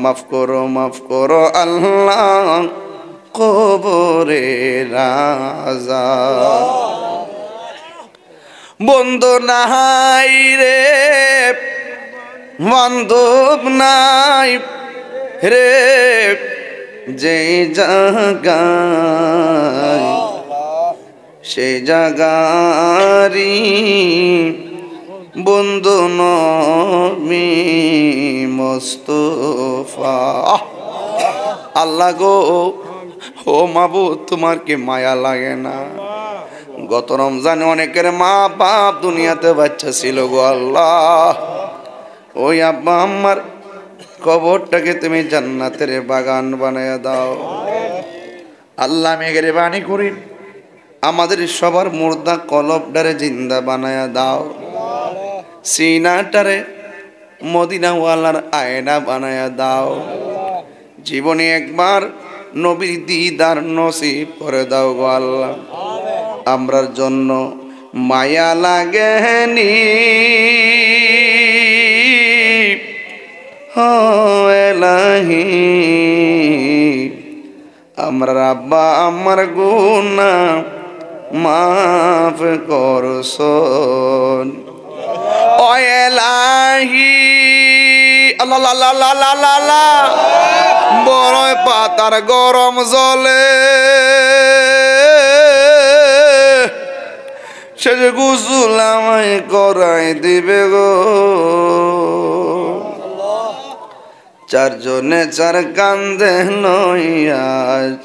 মাফ করো আল্লাহ কবরে রাজা। বন্ধু নাই রে বান্ধব নাই রে যেই জায়গায় সেই জায়গারি বন্ধু নবী মুস্তাফা। আল্লাহ গো, ও মাবুদ, তোমার কি মায়া লাগে না? গত রমজানে অনেকের মা বাপ দুনিয়াতে বাচ্চা ছিল গো আল্লাহ। ওই আব্বা আম্মার কবরটাকে তুমি জান্নাতের বাগান বানায়া দাও আল্লাহ। মেহেরবানি করি আমাদের সবার মুর্দা কলবটারে জিন্দা বানায়া দাও, সিনাটারে মদিনাওয়ালার আয়না বানায়া দাও। জীবনে একবার নবীর দিদার নসিব করে দাও গো আল্লাহ। আমরার জন্য মায়া লাগেনি ও এলাহি, আমরা আব্বা আমার গুনাহ মাফ করছন ও এলাহি। আল্লাহ লা লা লা লা লা, বড় পাতার গরম জলে সে যে গোসল আমায় করাই দিবে গো। চারজনে চার কান্দে লইয়া,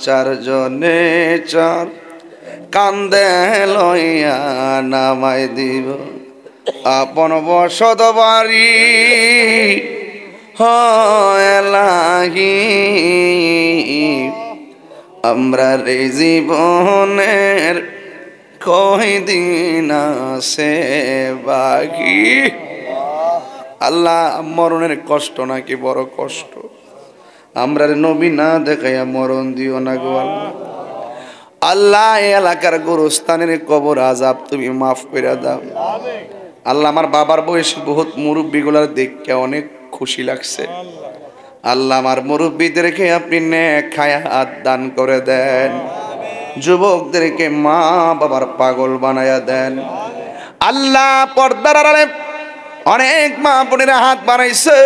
চারজনে চার কান্দে লইয়া নামাই দিব আপন বসত বাড়ি এলাহি। আমরা রে জীবনের কয়দিন আছে বাকি। আল্লাহ, মরণের কষ্ট নাকি বড় কষ্ট, আমরা নবী না দেখাইয়া মরণ দিও না গো আল্লাহ। আল্লাহ, এলাকার গোরস্থানের কবর আযাব তুমি মাফ করে দাও আল্লাহ। আমার বাবার বয়সে বহুত মুরব্বীগুলার দেখে অনেক খুশি লাগছে আল্লাহ। আমার মুরব্বীদেরকে আপনি নেক হায়াত দান করে দেন, যুবকদেরকে মা বাবার পাগল বানায়া দেন আল্লাহ। পর্দার আড়ালে অনেক মা বোনেরা হাত বানাইছে,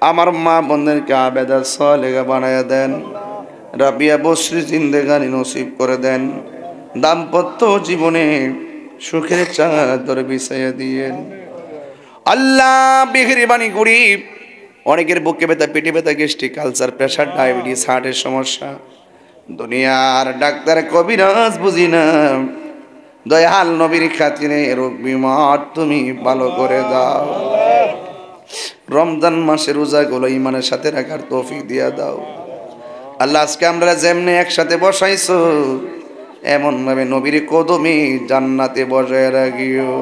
আমার মা বোনদেরকে আবেদা সালেহা বানায়া দেন। রাবিয়া বসরি জিন্দেগানি নসিব করে দেন, দাম্পত্য জীবনে সুখের চাদর বিছাইয়া দিয়েন আল্লাহ। মেহেরবানি করি অনেকের বুকে ব্যথা, পেটে ব্যথা, গ্যাস্ট্রিক, আলসার, প্রেসার, ডায়াবেটিস, হার্টের সমস্যা, দুনিয়ার ডাক্তার কবিরাজ বুঝি না, দয়াল নবীর খাতিরে রোগ বিমার তুমি ভালো করে দাও। রমজান মাসে রোজাগুলো ইমানের সাথে রাখার তৌফিক দিয়া দাও আল্লাহ। আজকে আমরা যেমনি একসাথে বসাইছো এমন ভাবে নবীর কদমে জান্নাতে বসায় রাখিও।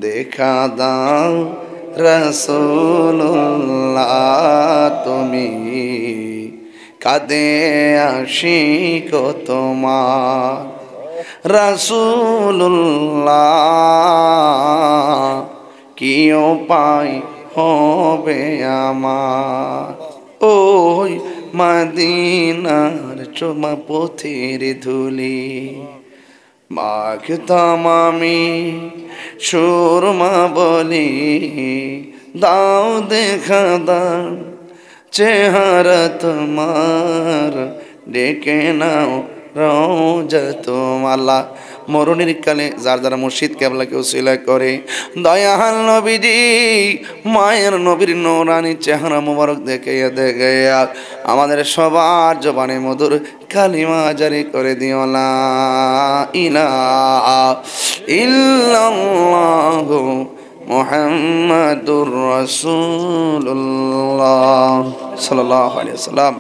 দেখা দাও রাসূলুল্লাহ তুমি, কাঁদে আশিক তোমার রাসূলুল্লাহ, কি উপায় হবে আমার। ওই মদিনার চুমা পথের ধুলি মাখতাম আমি সুরমা বলি, দাও দেখা দাও চেহারা তোমার, ডেকে নাও রওজা তোমালা। মরণের কালে যার যারা মুর্শিদ কেবলাকে উসিলা করে, দয়াল নবীজি মায়ের নবীর নূরানি চেহারা মুবারক দেখাইয়া দেখাইয়া আমাদের সবার জবানে মধুর কালিমা জারি করে দিও লা ইলাহা ইল্লাল্লাহু মুহাম্মাদুর রাসূলুল্লাহ সাল্লাল্লাহু আলাইহি ওয়াসাল্লাম।